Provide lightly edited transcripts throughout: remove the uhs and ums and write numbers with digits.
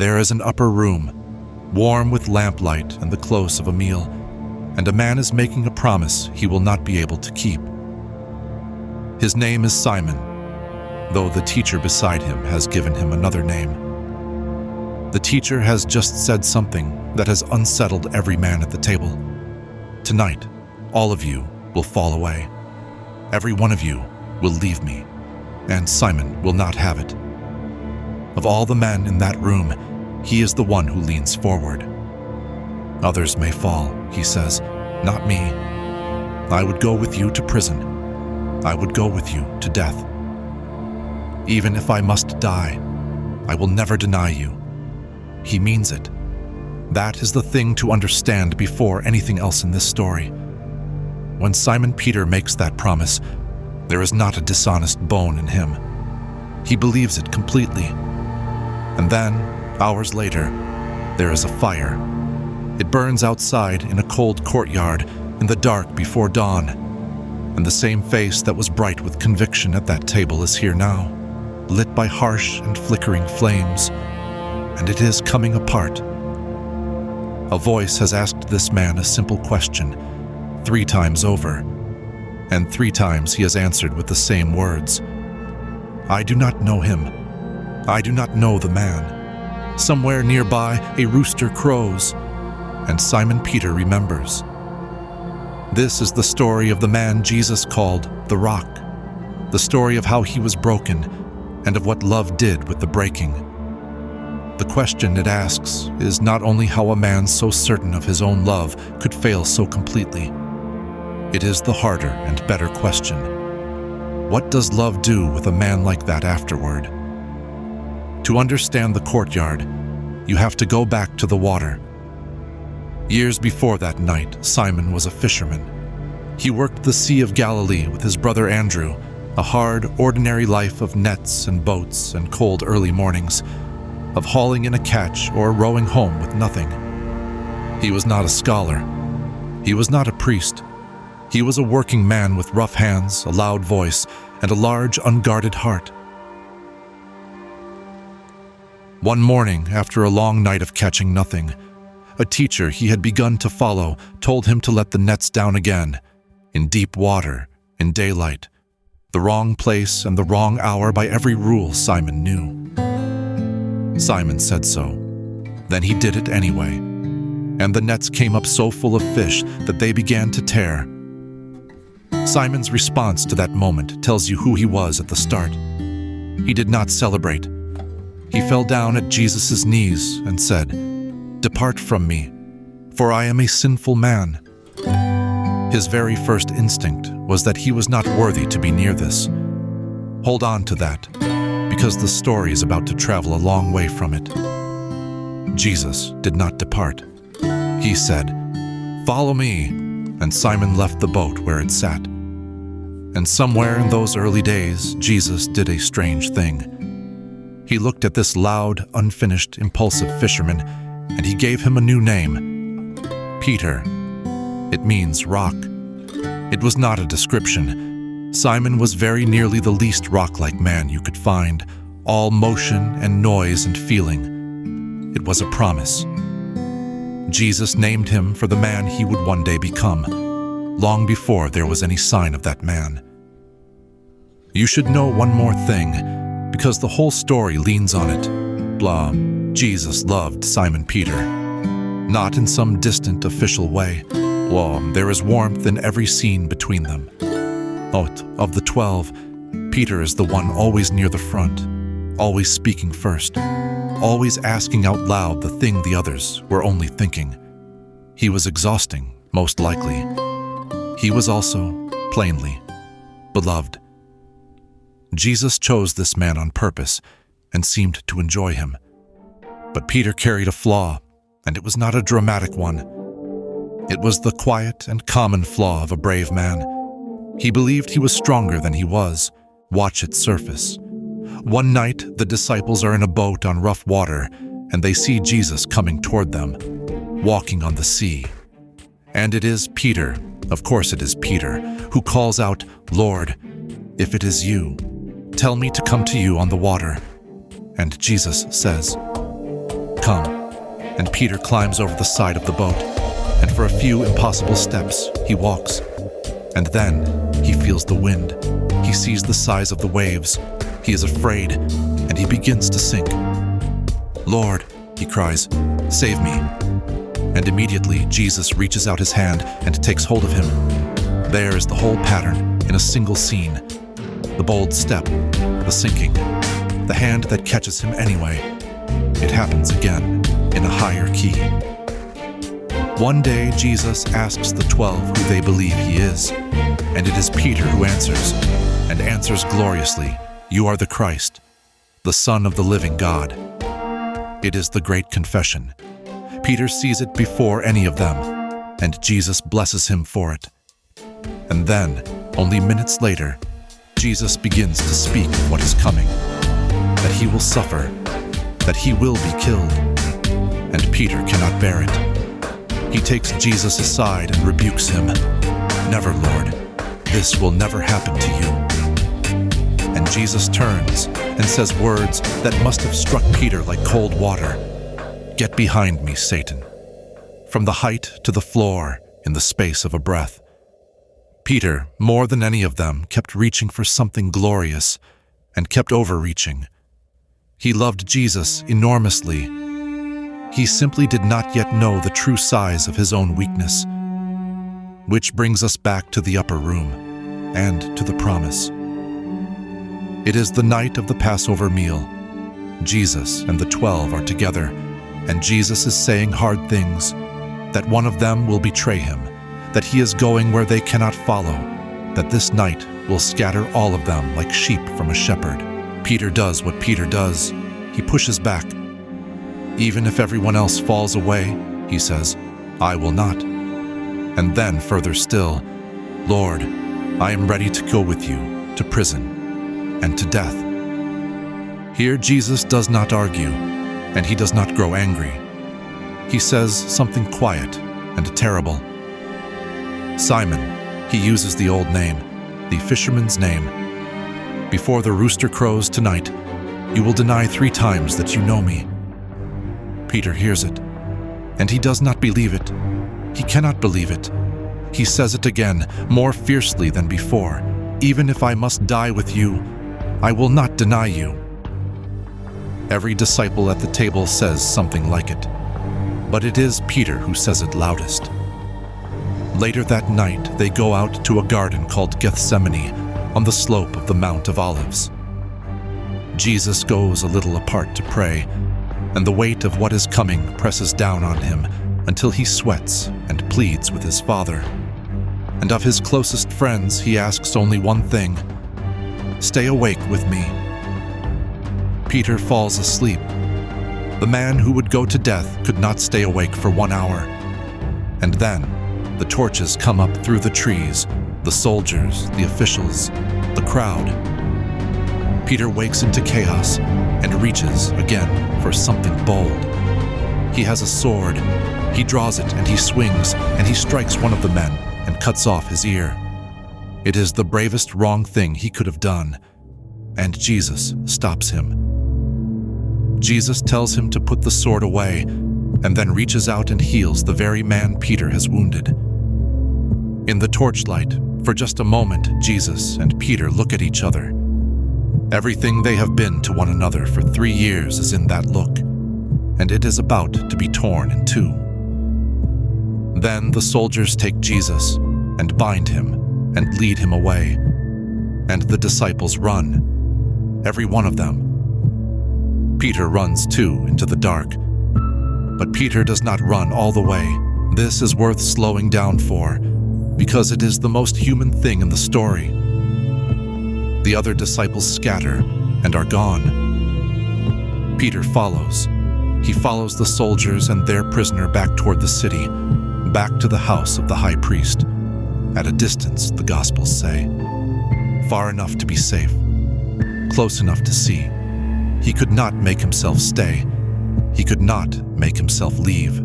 There is an upper room, warm with lamplight and the close of a meal, and a man is making a promise he will not be able to keep. His name is Simon, though the teacher beside him has given him another name. The teacher has just said something that has unsettled every man at the table. Tonight, all of you will fall away. Every one of you will leave me, and Simon will not have it. Of all the men in that room, he is the one who leans forward. Others may fall, he says, not me. I would go with you to prison. I would go with you to death. Even if I must die, I will never deny you. He means it. That is the thing to understand before anything else in this story. When Simon Peter makes that promise, there is not a dishonest bone in him. He believes it completely. And then, hours later, there is a fire. It burns outside in a cold courtyard in the dark before dawn, and the same face that was bright with conviction at that table is here now, lit by harsh and flickering flames, and it is coming apart. A voice has asked this man a simple question 3 times over, and 3 times he has answered with the same words. I do not know him. I do not know the man. Somewhere nearby, a rooster crows, and Simon Peter remembers. This is the story of the man Jesus called the Rock, the story of how he was broken and of what love did with the breaking. The question it asks is not only how a man so certain of his own love could fail so completely. It is the harder and better question. What does love do with a man like that afterward? To understand the courtyard, you have to go back to the water. Years before that night, Simon was a fisherman. He worked the Sea of Galilee with his brother Andrew, a hard, ordinary life of nets and boats and cold early mornings, of hauling in a catch or rowing home with nothing. He was not a scholar. He was not a priest. He was a working man with rough hands, a loud voice, and a large, unguarded heart. One morning, after a long night of catching nothing, a teacher he had begun to follow told him to let the nets down again, in deep water, in daylight, the wrong place and the wrong hour by every rule Simon knew. Simon said so. Then he did it anyway, and the nets came up so full of fish that they began to tear. Simon's response to that moment tells you who he was at the start. He did not celebrate. He fell down at Jesus' knees and said, "Depart from me, for I am a sinful man." His very first instinct was that he was not worthy to be near this. Hold on to that, because the story is about to travel a long way from it. Jesus did not depart. He said, "Follow me," and Simon left the boat where it sat. And somewhere in those early days, Jesus did a strange thing. He looked at this loud, unfinished, impulsive fisherman, and he gave him a new name, Peter. It means rock. It was not a description. Simon was very nearly the least rock-like man you could find, all motion and noise and feeling. It was a promise. Jesus named him for the man he would one day become, long before there was any sign of that man. You should know one more thing, because the whole story leans on it. Blah, Jesus loved Simon Peter. Not in some distant official way. There is warmth in every scene between them. Of the 12, Peter is the one always near the front, always speaking first, always asking out loud the thing the others were only thinking. He was exhausting, most likely. He was also, plainly, beloved. Jesus chose this man on purpose and seemed to enjoy him. But Peter carried a flaw, and it was not a dramatic one. It was the quiet and common flaw of a brave man. He believed he was stronger than he was. Watch it surface. One night, the disciples are in a boat on rough water, and they see Jesus coming toward them, walking on the sea. And it is Peter, of course it is Peter, who calls out, "Lord, if it is you, tell me to come to you on the water." And Jesus says, and Peter climbs over the side of the boat, and for a few impossible steps he walks. And then he feels the wind. He sees the size of the waves. He is afraid, and he begins to sink. "Lord," he cries, "save me." And immediately Jesus reaches out his hand and takes hold of him. There is the whole pattern in a single scene. The bold step, the sinking, the hand that catches him anyway. It happens again in a higher key. One day Jesus asks the 12 who they believe he is, and it is Peter who answers, and answers gloriously, "You are the Christ, the Son of the living God." It is the great confession. Peter sees it before any of them, and Jesus blesses him for it. And then, only minutes later, Jesus begins to speak of what is coming, that he will suffer, that he will be killed, and Peter cannot bear it. He takes Jesus aside and rebukes him. "Never, Lord, this will never happen to you." And Jesus turns and says words that must have struck Peter like cold water. "Get behind me, Satan." From the height to the floor in the space of a breath. Peter, more than any of them, kept reaching for something glorious and kept overreaching. He loved Jesus enormously. He simply did not yet know the true size of his own weakness. Which brings us back to the upper room and to the promise. It is the night of the Passover meal. Jesus and the 12 are together, and Jesus is saying hard things, that one of them will betray him, that he is going where they cannot follow, that this night will scatter all of them like sheep from a shepherd. Peter does what Peter does. He pushes back. "Even if everyone else falls away," he says, "I will not." And then further still, "Lord, I am ready to go with you to prison and to death." Here Jesus does not argue, and he does not grow angry. He says something quiet and terrible. "Simon," he uses the old name, the fisherman's name, "before the rooster crows tonight, you will deny 3 times that you know me." Peter hears it, and he does not believe it. He cannot believe it. He says it again, more fiercely than before. "Even if I must die with you, I will not deny you." Every disciple at the table says something like it, but it is Peter who says it loudest. Later that night, they go out to a garden called Gethsemane on the slope of the Mount of Olives. Jesus goes a little apart to pray, and the weight of what is coming presses down on him until he sweats and pleads with his Father. And of his closest friends, he asks only one thing: "Stay awake with me." Peter falls asleep. The man who would go to death could not stay awake for 1 hour. And then, the torches come up through the trees, the soldiers, the officials, the crowd. Peter wakes into chaos and reaches again for something bold. He has a sword. He draws it and he swings and he strikes one of the men and cuts off his ear. It is the bravest wrong thing he could have done, and Jesus stops him. Jesus tells him to put the sword away and then reaches out and heals the very man Peter has wounded. In the torchlight, for just a moment, Jesus and Peter look at each other. Everything they have been to one another for 3 years is in that look, and it is about to be torn in two. Then the soldiers take Jesus and bind him and lead him away, and the disciples run, every one of them. Peter runs too into the dark, but Peter does not run all the way. This is worth slowing down for, because it is the most human thing in the story. The other disciples scatter and are gone. Peter follows. He follows the soldiers and their prisoner back toward the city, back to the house of the high priest. At a distance, the Gospels say. Far enough to be safe, close enough to see. He could not make himself stay. He could not make himself leave.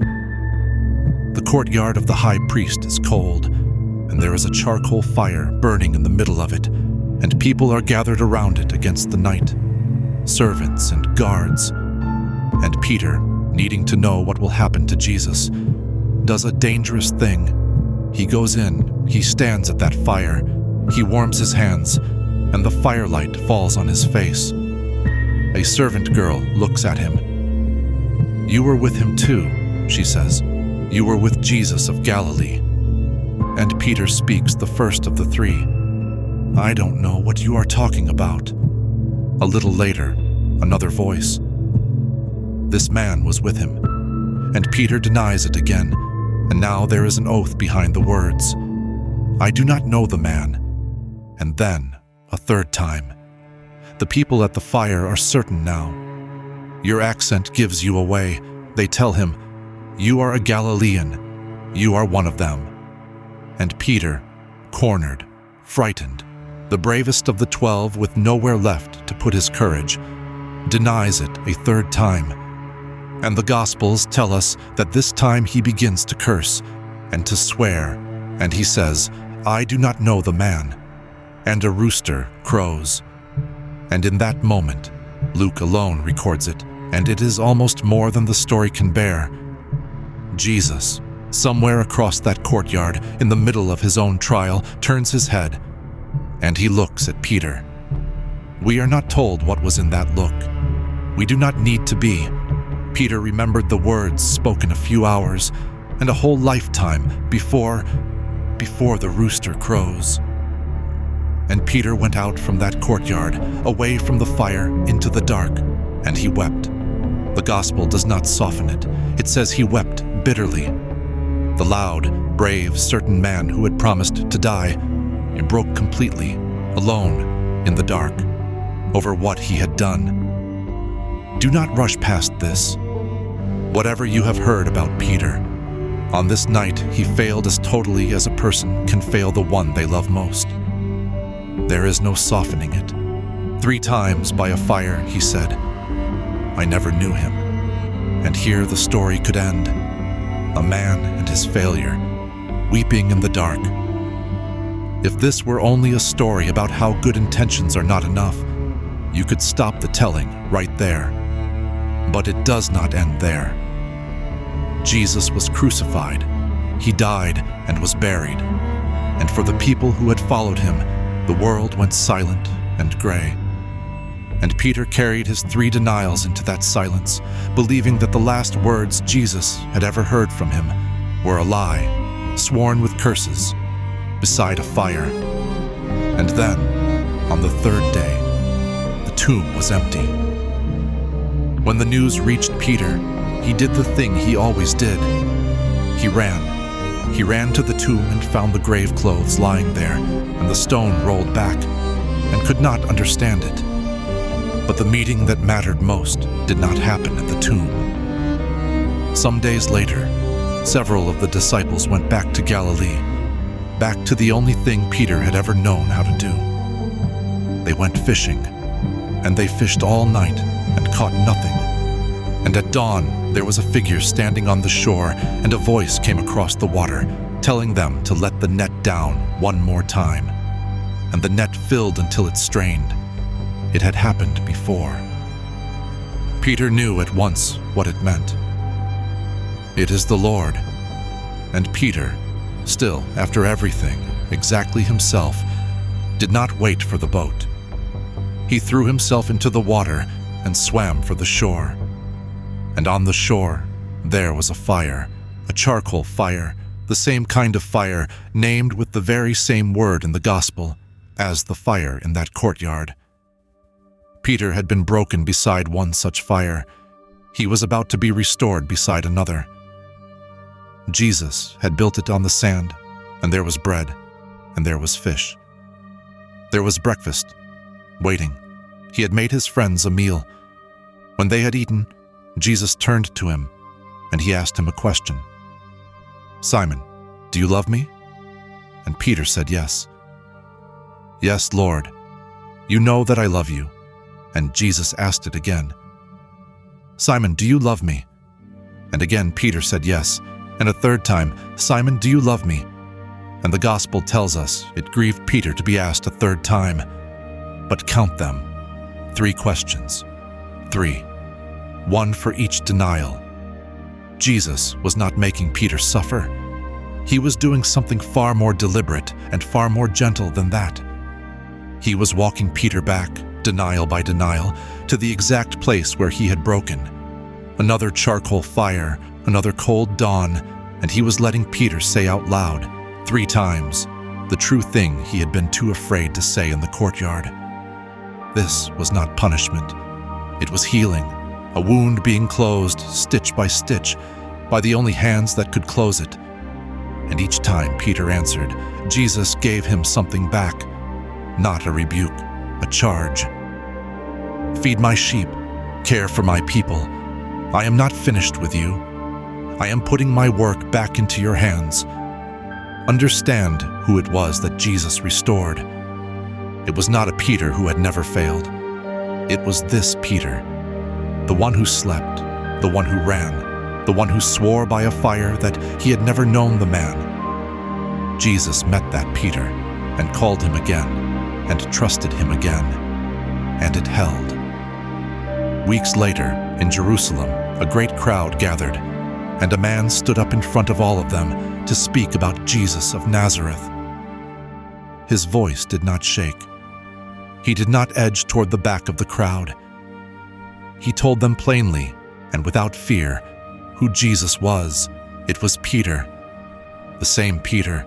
The courtyard of the high priest is cold, and there is a charcoal fire burning in the middle of it, and people are gathered around it against the night, servants and guards. And Peter, needing to know what will happen to Jesus, does a dangerous thing. He goes in, he stands at that fire, he warms his hands, and the firelight falls on his face. A servant girl looks at him. "You were with him too," she says. "You were with Jesus of Galilee." And Peter speaks the first of the three. "I don't know what you are talking about." A little later, another voice. "This man was with him." And Peter denies it again, and now there is an oath behind the words. "I do not know the man." And then, a third time. The people at the fire are certain now. "Your accent gives you away," they tell him. "You are a Galilean. You are one of them." And Peter, cornered, frightened, the bravest of the 12 with nowhere left to put his courage, denies it a third time. And the Gospels tell us that this time he begins to curse and to swear, and he says, "I do not know the man." And a rooster crows. And in that moment, Luke alone records it, and it is almost more than the story can bear. Jesus, somewhere across that courtyard, in the middle of his own trial, turns his head, and he looks at Peter. We are not told what was in that look. We do not need to be. Peter remembered the words spoken a few hours and a whole lifetime before the rooster crows. And Peter went out from that courtyard, away from the fire, into the dark, and he wept. The gospel does not soften it. It says he wept bitterly. The loud, brave, certain man who had promised to die, he broke completely, alone, in the dark, over what he had done. Do not rush past this. Whatever you have heard about Peter, on this night he failed as totally as a person can fail the one they love most. There is no softening it. 3 times by a fire, he said, "I never knew him." And here the story could end. A man and his failure, weeping in the dark. If this were only a story about how good intentions are not enough, you could stop the telling right there. But it does not end there. Jesus was crucified. He died and was buried. And for the people who had followed him, the world went silent and gray. And Peter carried his 3 denials into that silence, believing that the last words Jesus had ever heard from him were a lie, sworn with curses, beside a fire. And then, on the 3rd day, the tomb was empty. When the news reached Peter, he did the thing he always did. He ran. He ran to the tomb and found the grave clothes lying there, and the stone rolled back, and could not understand it. But the meeting that mattered most did not happen at the tomb. Some days later, several of the disciples went back to Galilee, back to the only thing Peter had ever known how to do. They went fishing, and they fished all night and caught nothing. And at dawn, there was a figure standing on the shore, and a voice came across the water, telling them to let the net down one more time. And the net filled until it strained. It had happened before. Peter knew at once what it meant. It is the Lord. And Peter, still, after everything, exactly himself, did not wait for the boat. He threw himself into the water and swam for the shore. And on the shore, there was a fire, a charcoal fire, the same kind of fire named with the very same word in the gospel as the fire in that courtyard. Peter had been broken beside one such fire. He was about to be restored beside another. Jesus had built it on the sand, and there was bread, and there was fish. There was breakfast, waiting. He had made his friends a meal. When they had eaten, Jesus turned to him, and he asked him a question. "Simon, do you love me?" And Peter said yes. "Yes, Lord, you know that I love you." And Jesus asked it again. "Simon, do you love me?" And again Peter said yes, and a third time, "Simon, do you love me?" And the gospel tells us it grieved Peter to be asked a third time. But count them. 3 questions. 3. 1 for each denial. Jesus was not making Peter suffer. He was doing something far more deliberate and far more gentle than that. He was walking Peter back, denial by denial, to the exact place where he had broken. Another charcoal fire, another cold dawn, and he was letting Peter say out loud, 3 times, the true thing he had been too afraid to say in the courtyard. This was not punishment. It was healing, a wound being closed, stitch by stitch, by the only hands that could close it. And each time Peter answered, Jesus gave him something back, not a rebuke, a charge. Feed my sheep, care for my people. I am not finished with you. I am putting my work back into your hands. Understand who it was that Jesus restored. It was not a Peter who had never failed. It was this Peter, the one who slept, the one who ran, the one who swore by a fire that he had never known the man. Jesus met that Peter and called him again and trusted him again, and it held. Weeks later, in Jerusalem, a great crowd gathered, and a man stood up in front of all of them to speak about Jesus of Nazareth. His voice did not shake. He did not edge toward the back of the crowd. He told them plainly and without fear who Jesus was. It was Peter, the same Peter,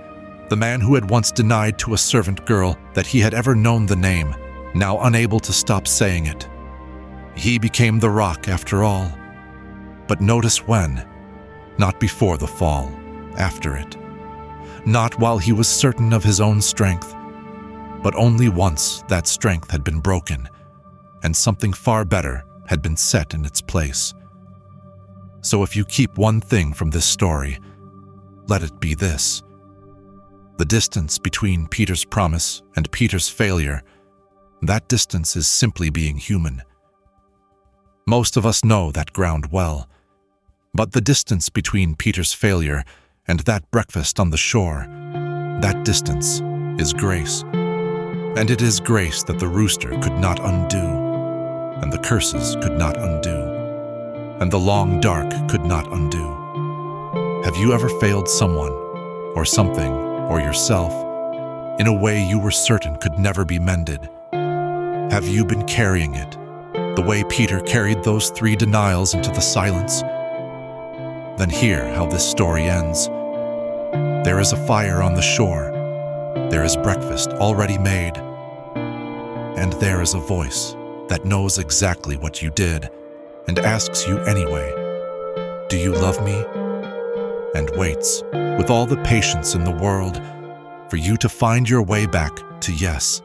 the man who had once denied to a servant girl that he had ever known the name, now unable to stop saying it. He became the rock after all. But notice when. Not before the fall, after it. Not while he was certain of his own strength, but only once that strength had been broken, and something far better had been set in its place. So if you keep one thing from this story, let it be this. The distance between Peter's promise and Peter's failure, that distance is simply being human. Most of us know that ground well, but the distance between Peter's failure and that breakfast on the shore, that distance is grace. And it is grace that the rooster could not undo, and the curses could not undo, and the long dark could not undo. Have you ever failed someone, or something, or yourself, in a way you were certain could never be mended? Have you been carrying it, the way Peter carried those 3 denials into the silence? Then hear how this story ends. There is a fire on the shore. There is breakfast already made. And there is a voice that knows exactly what you did and asks you anyway, "Do you love me?" And waits with all the patience in the world for you to find your way back to yes.